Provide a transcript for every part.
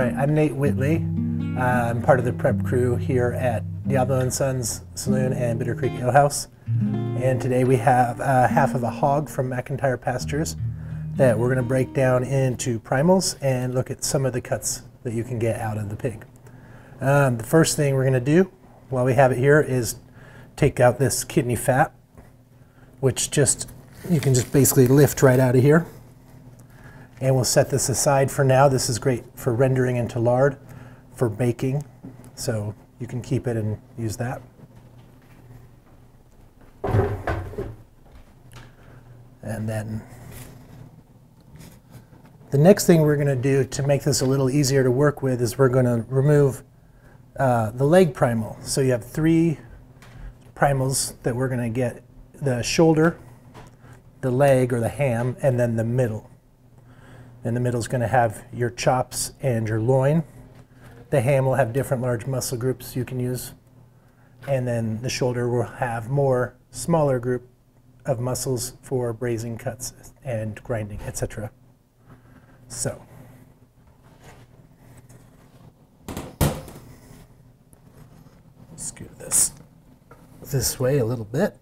Alright, I'm Nate Whitley. I'm part of the prep crew here at Diablo & Sons Saloon and Bitter Creek Ale House. And today we have half of a hog from McIntyre Pastures that we're going to break down into primals and look at some of the cuts that you can get out of the pig. The first thing we're going to do while we have it here is take out this kidney fat, which you can just basically lift right out of here. And we'll set this aside for now. This is great for rendering into lard, for baking, so you can keep it and use that. And then the next thing we're going to do to make this a little easier to work with is we're going to remove the leg primal. So you have 3 primals that we're going to get: the shoulder, the leg or the ham, and then the middle. And the middle is going to have your chops and your loin. The ham will have different large muscle groups you can use. And then the shoulder will have more smaller group of muscles for braising cuts and grinding, etc. So, scoot this way a little bit.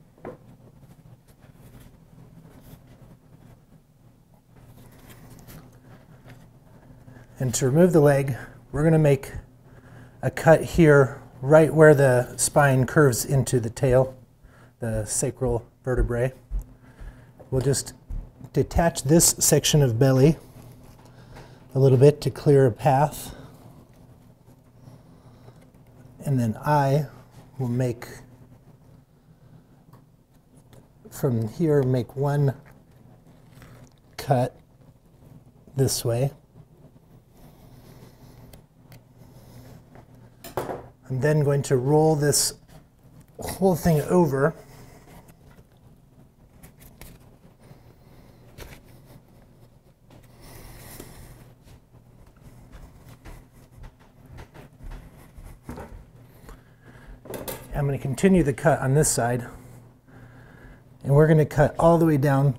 And to remove the leg, we're going to make a cut here right where the spine curves into the tail, the sacral vertebrae. We'll just detach this section of belly a little bit to clear a path. And then I will make, from here, make one cut this way. I'm then going to roll this whole thing over. I'm going to continue the cut on this side, and we're going to cut all the way down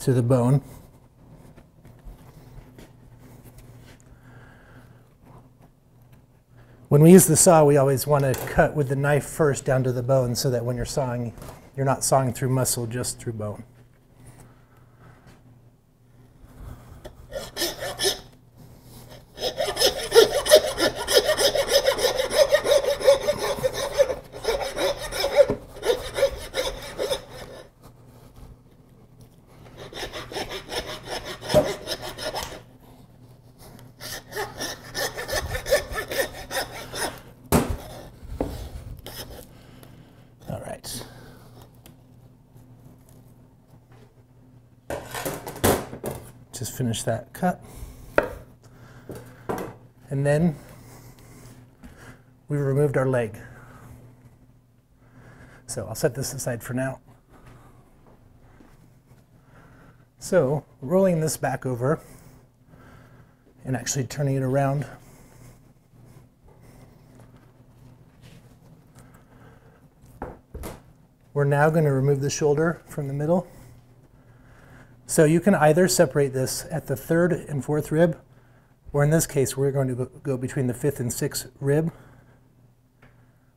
to the bone. When we use the saw, we always want to cut with the knife first down to the bone so that when you're sawing, you're not sawing through muscle, just through bone. Just finish that cut. And then we removed our leg. So I'll set this aside for now. So rolling this back over and actually turning it around, we're now going to remove the shoulder from the middle. So you can either separate this at the 3rd and 4th rib, or in this case we're going to go between the 5th and 6th rib,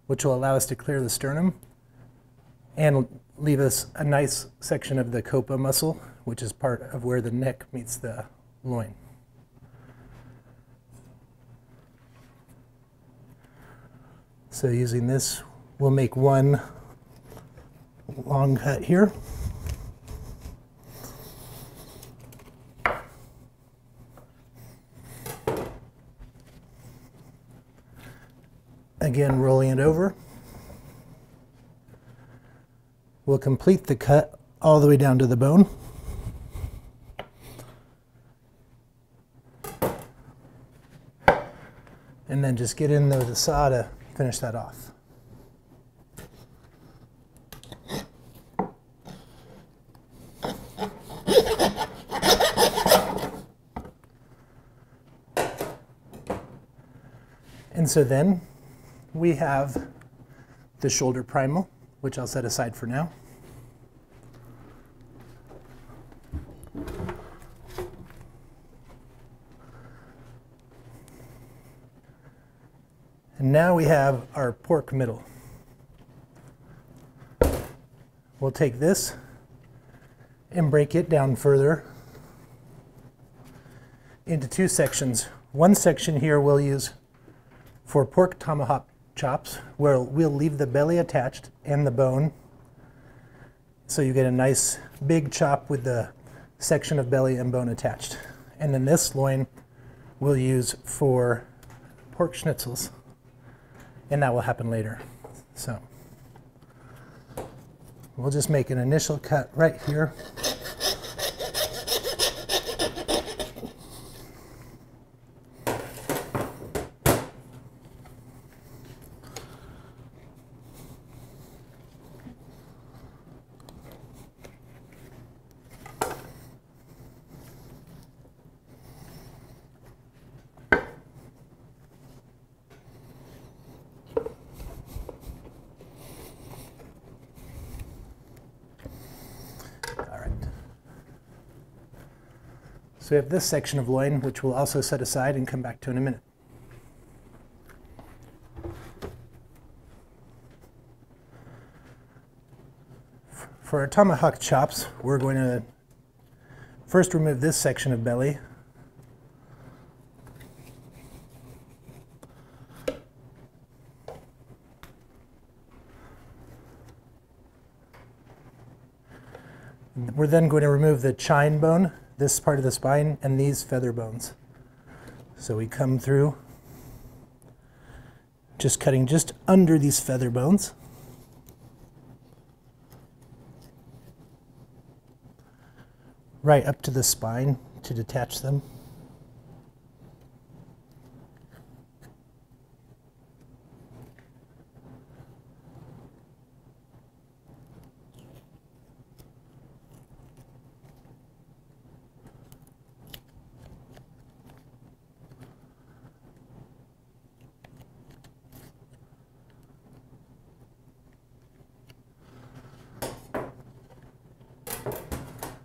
which will allow us to clear the sternum and leave us a nice section of the copa muscle, which is part of where the neck meets the loin. So using this, we'll make one long cut here. Again, rolling it over. We'll complete the cut all the way down to the bone. And then just get in there with the saw to finish that off. And so then we have the shoulder primal, which I'll set aside for now. And now we have our pork middle. We'll take this and break it down further into two sections. One section here we'll use for pork tomahawk chops, where we'll leave the belly attached and the bone, so you get a nice big chop with the section of belly and bone attached. And then this loin we'll use for pork schnitzels, and that will happen later. So we'll just make an initial cut right here. So we have this section of loin, which we'll also set aside and come back to in a minute. For our tomahawk chops, we're going to first remove this section of belly. We're then going to remove the chine bone, this part of the spine, and these feather bones. So we come through, just cutting just under these feather bones. Right up to the spine to detach them.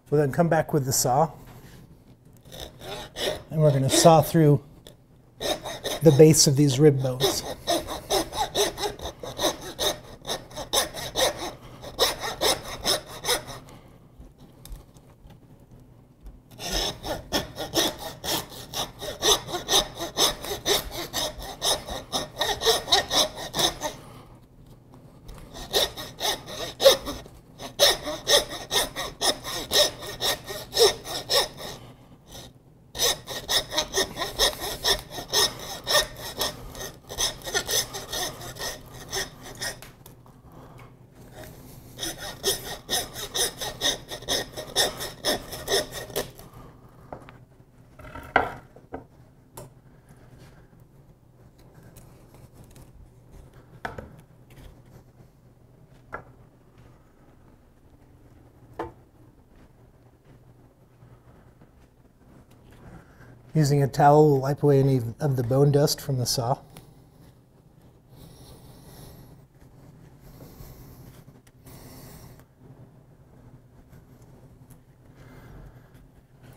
We'll then come back with the saw, and we're going to saw through the base of these rib bones. Using a towel, we'll wipe away any of the bone dust from the saw.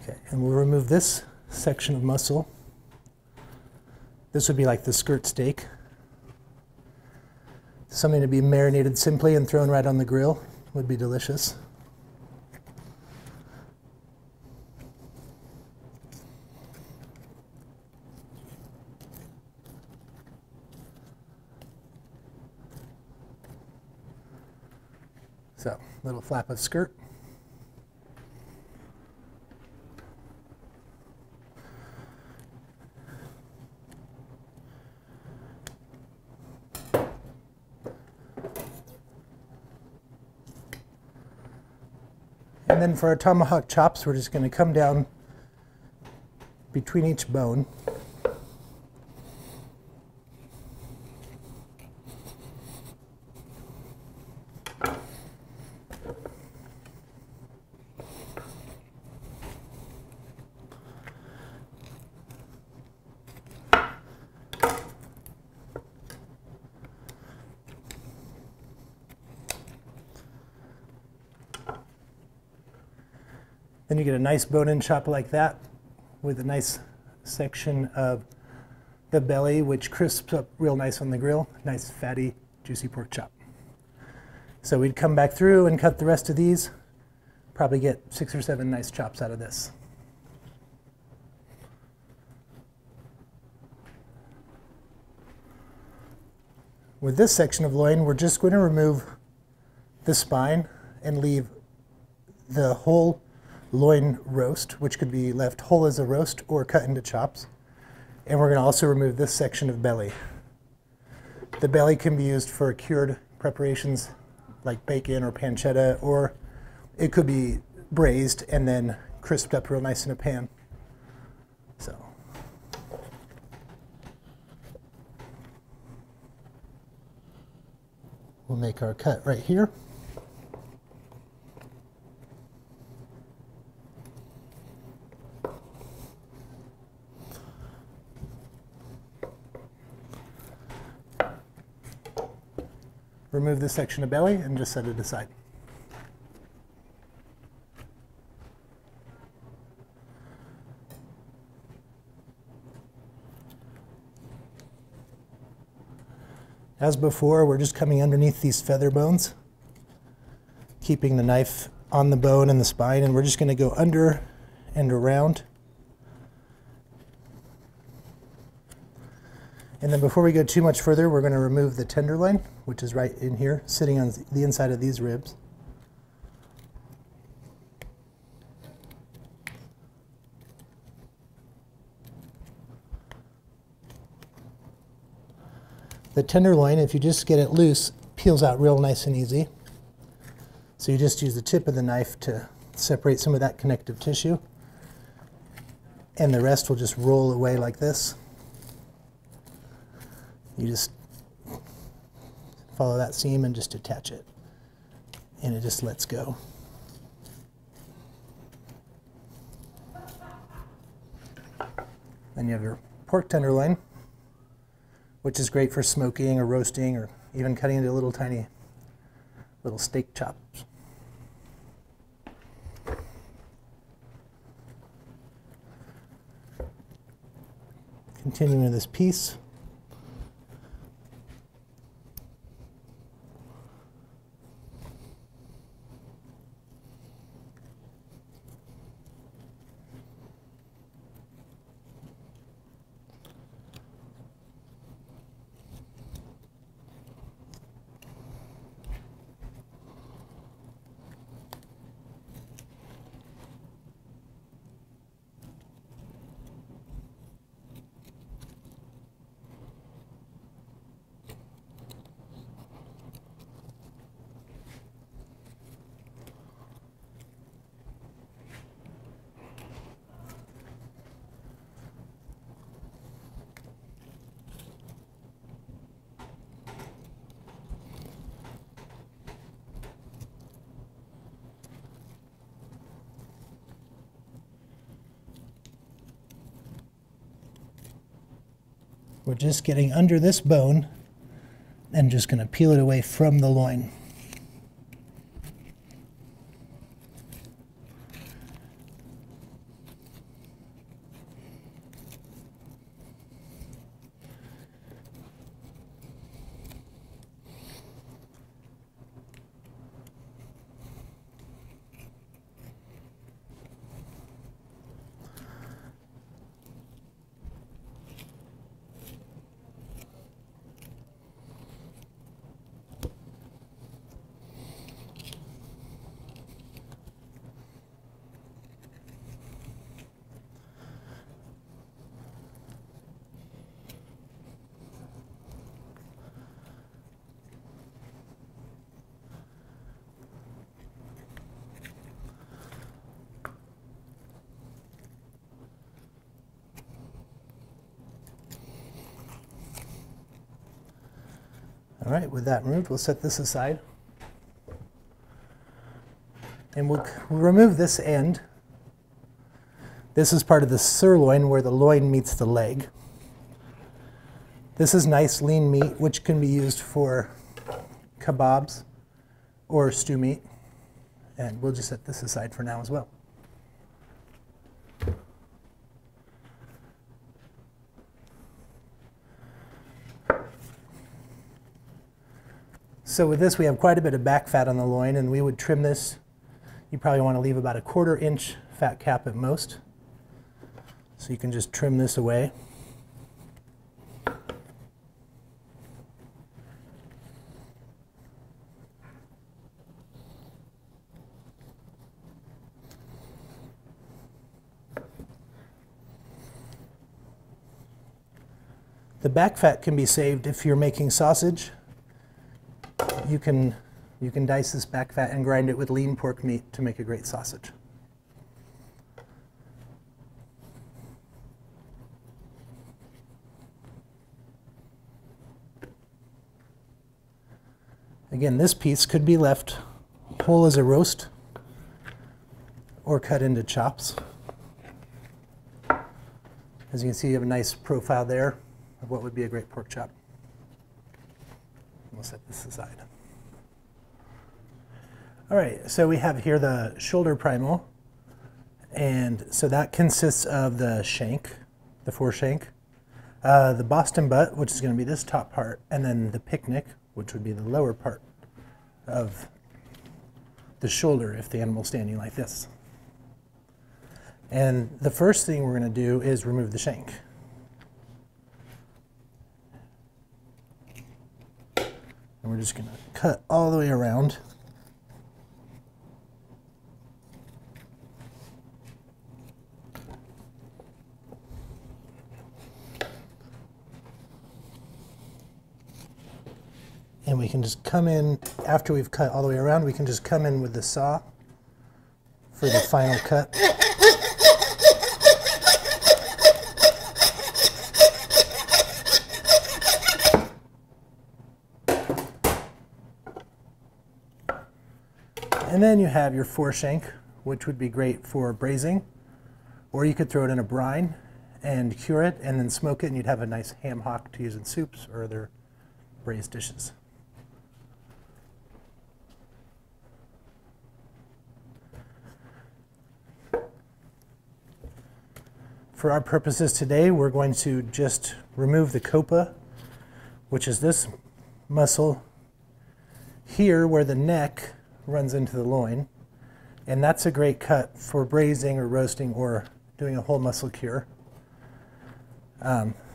Okay, and we'll remove this section of muscle. This would be like the skirt steak. Something to be marinated simply and thrown right on the grill would be delicious. So, little flap of skirt. And then for our tomahawk chops, we're just going to come down between each bone. Then you get a nice bone-in chop like that with a nice section of the belly, which crisps up real nice on the grill. Nice, fatty, juicy pork chop. So we'd come back through and cut the rest of these. Probably get 6 or 7 nice chops out of this. With this section of loin, we're just going to remove the spine and leave the whole loin roast, which could be left whole as a roast or cut into chops. And we're going to also remove this section of belly. The belly can be used for cured preparations like bacon or pancetta, or it could be braised and then crisped up real nice in a pan. So. We'll make our cut right here. Remove this section of belly and just set it aside. As before, we're just coming underneath these feather bones, keeping the knife on the bone and the spine, and we're just going to go under and around. And then before we go too much further, we're going to remove the tenderloin, which is right in here, sitting on the inside of these ribs. The tenderloin, if you just get it loose, peels out real nice and easy. So you just use the tip of the knife to separate some of that connective tissue, and the rest will just roll away like this. You just follow that seam and just attach it, and it just lets go. Then you have your pork tenderloin, which is great for smoking or roasting or even cutting into little tiny little steak chops. Continuing with this piece. We're just getting under this bone and just going to peel it away from the loin. All right, with that removed, we'll set this aside. And we'll remove this end. This is part of the sirloin where the loin meets the leg. This is nice lean meat, which can be used for kebabs or stew meat. And we'll just set this aside for now as well. So with this, we have quite a bit of back fat on the loin, and we would trim this. You probably want to leave about a 1/4 inch fat cap at most. So you can just trim this away. The back fat can be saved if you're making sausage. You can dice this back fat and grind it with lean pork meat to make a great sausage. Again, this piece could be left whole as a roast or cut into chops. As you can see, you have a nice profile there of what would be a great pork chop. We'll set this aside. All right, so we have here the shoulder primal, and so that consists of the shank, the foreshank, the Boston butt, which is going to be this top part, and then the picnic, which would be the lower part of the shoulder if the animal's standing like this. And the first thing we're going to do is remove the shank. And we're just going to cut all the way around. And we can just come in, after we've cut all the way around, we can just come in with the saw for the final cut. And then you have your foreshank, which would be great for braising, or you could throw it in a brine and cure it and then smoke it, and you'd have a nice ham hock to use in soups or other braised dishes. For our purposes today, we're going to just remove the copa, which is this muscle here where the neck runs into the loin, and that's a great cut for braising or roasting or doing a whole muscle cure.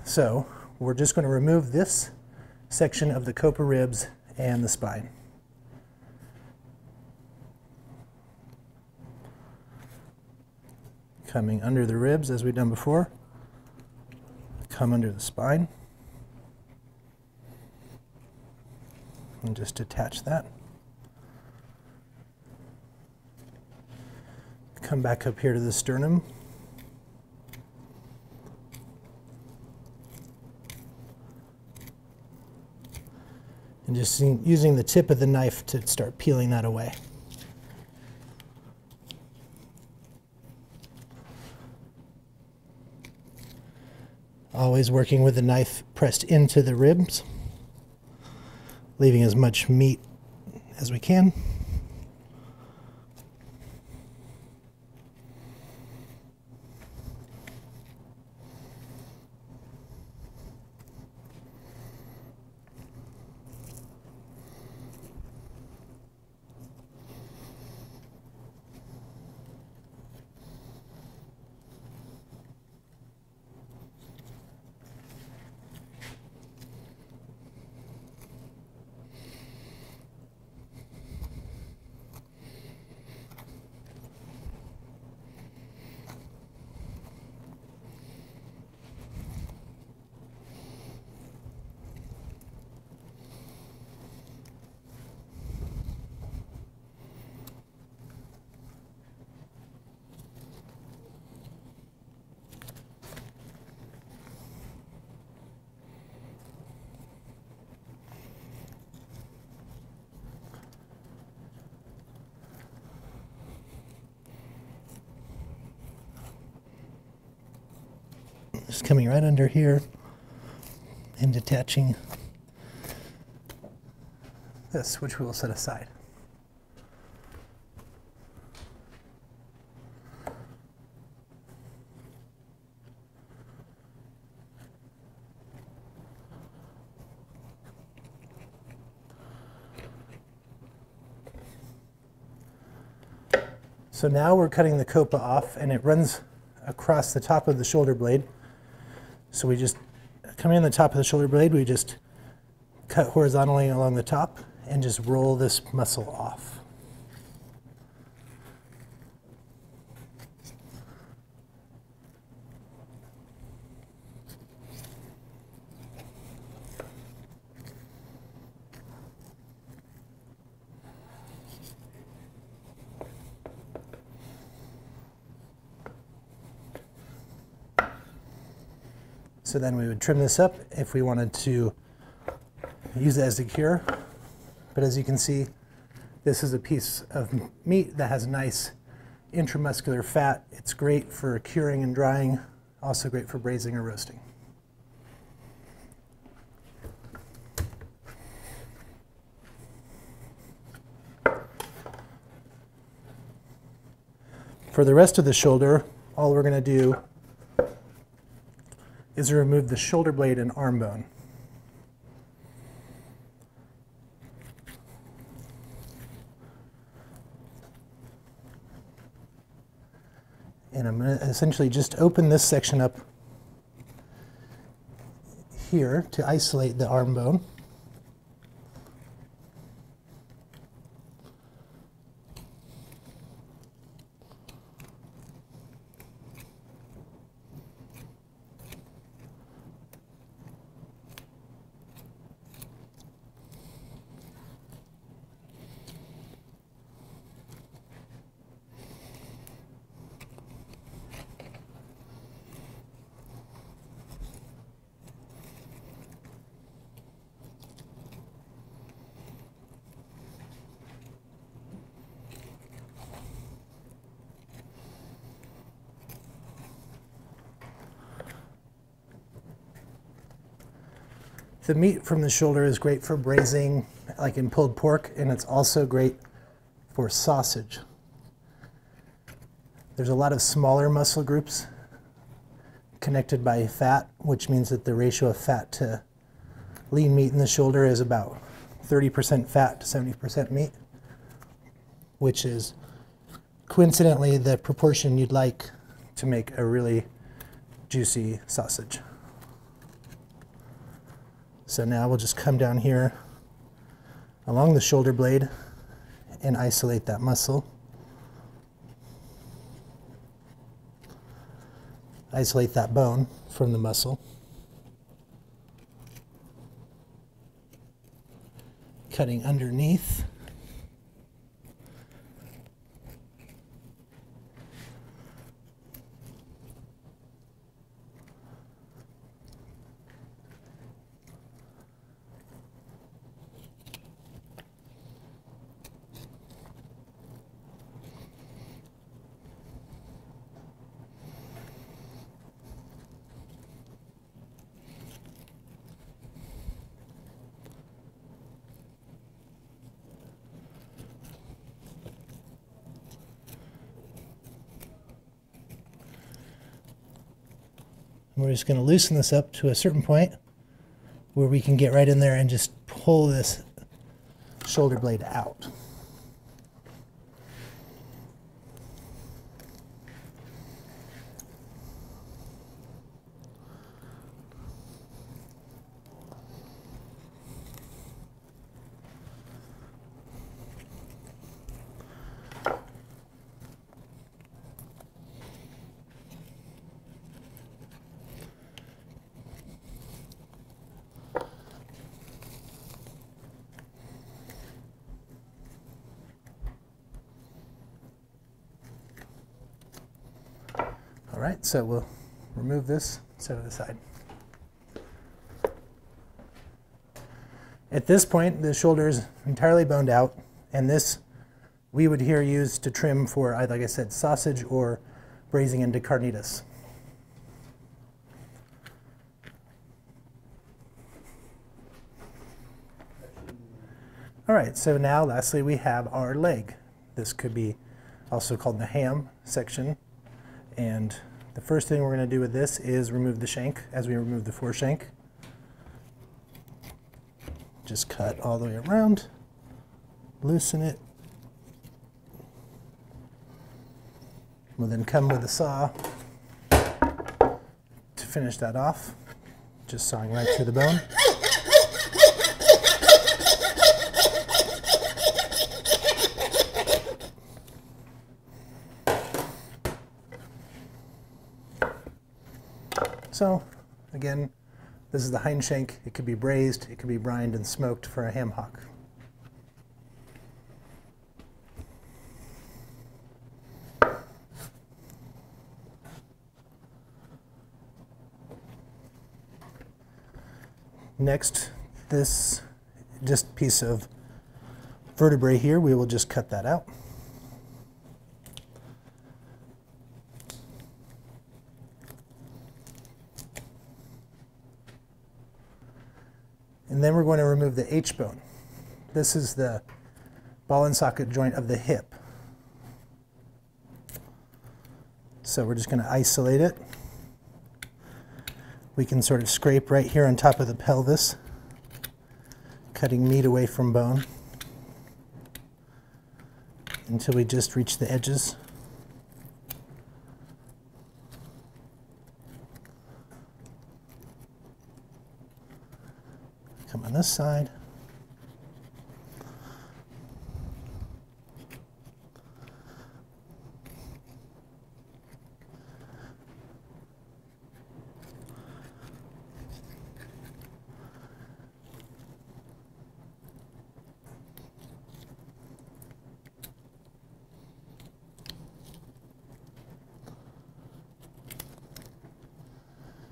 So we're just going to remove this section of the copa ribs and the spine. Coming under the ribs as we've done before, come under the spine, and just attach that. Come back up here to the sternum. And just using the tip of the knife to start peeling that away. Always working with the knife pressed into the ribs, leaving as much meat as we can. Just coming right under here and detaching this, which we will set aside. So now we're cutting the copa off, and it runs across the top of the shoulder blade. So we just, coming in the top of the shoulder blade, we just cut horizontally along the top and just roll this muscle off. So then we would trim this up if we wanted to use it as a cure. But as you can see, this is a piece of meat that has nice intramuscular fat. It's great for curing and drying, also great for braising or roasting. For the rest of the shoulder, all we're going to do is remove the shoulder blade and arm bone. And I'm going to essentially just open this section up here to isolate the arm bone. The meat from the shoulder is great for braising, like in pulled pork, and it's also great for sausage. There's a lot of smaller muscle groups connected by fat, which means that the ratio of fat to lean meat in the shoulder is about 30% fat to 70% meat, which is coincidentally the proportion you'd like to make a really juicy sausage. So now we'll just come down here along the shoulder blade and isolate that muscle. Isolate that bone from the muscle. Cutting underneath. We're just going to loosen this up to a certain point where we can get right in there and just pull this shoulder blade out. All right, so we'll remove this, set it aside. At this point, the shoulder is entirely boned out, and this we would here use to trim for, like I said, sausage or braising into carnitas. All right, so now lastly we have our leg. This could be also called the ham section. And the first thing we're going to do with this is remove the shank as we remove the foreshank. Just cut all the way around, loosen it. We'll then come with a saw to finish that off, just sawing right through the bone. So, again, this is the hind shank. It could be braised, it could be brined and smoked for a ham hock. Next, this just piece of vertebrae here, we will just cut that out. And then we're going to remove the H-bone. This is the ball and socket joint of the hip. So we're just going to isolate it. We can sort of scrape right here on top of the pelvis, cutting meat away from bone until we just reach the edges. Come on this side.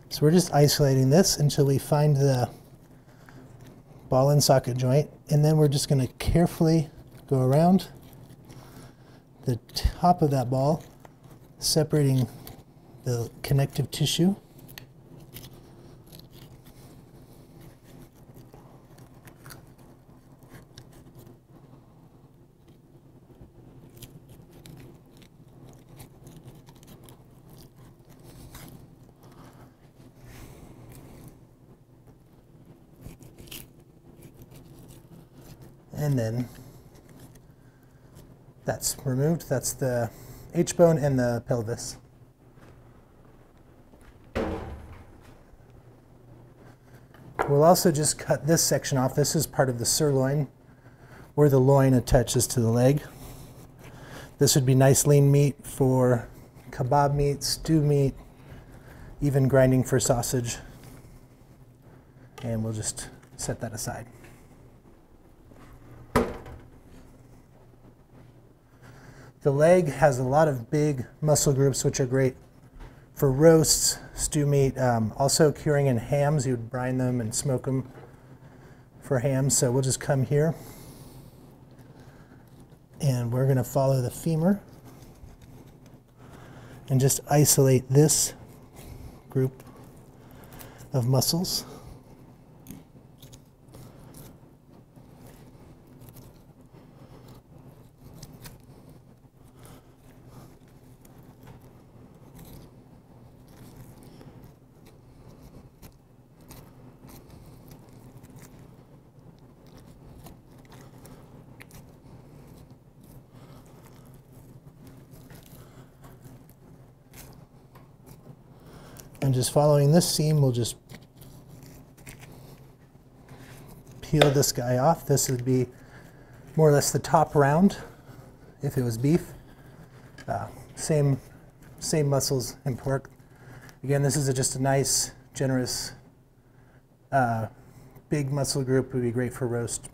So we're just isolating this until we find the ball and socket joint, and then we're just going to carefully go around the top of that ball, separating the connective tissue. And then that's removed. That's the H-bone and the pelvis. We'll also just cut this section off. This is part of the sirloin, where the loin attaches to the leg. This would be nice lean meat for kebab meat, stew meat, even grinding for sausage. And we'll just set that aside. The leg has a lot of big muscle groups, which are great for roasts, stew meat, also curing in hams. You would brine them and smoke them for hams. So we'll just come here and we're going to follow the femur and just isolate this group of muscles. And just following this seam, we'll just peel this guy off. This would be more or less the top round if it was beef. Same muscles in pork. Again, this is just a nice, generous, big muscle group. Would be great for roast,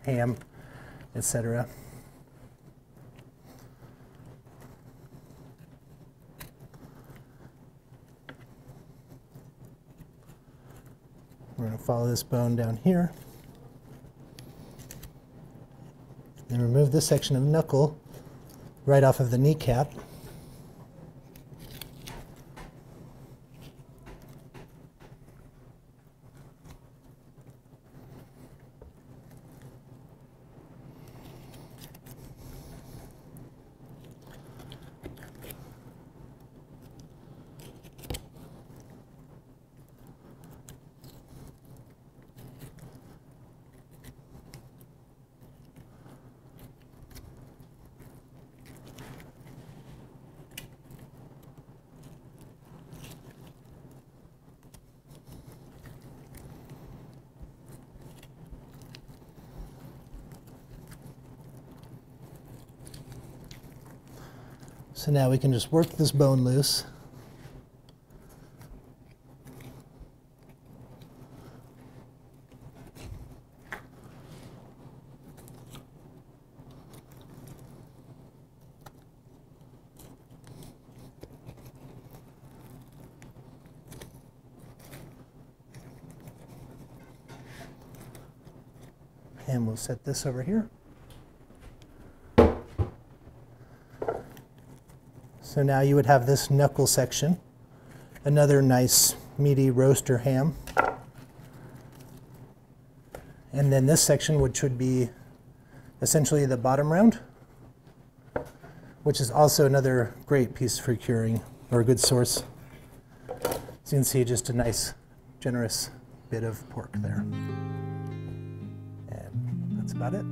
ham, etc. We're going to follow this bone down here and remove this section of knuckle right off of the kneecap. So now we can just work this bone loose. And we'll set this over here. So now you would have this knuckle section, another nice meaty roaster ham. And then this section, which would be essentially the bottom round, which is also another great piece for curing, or a good source. So you can see just a nice, generous bit of pork there. And that's about it.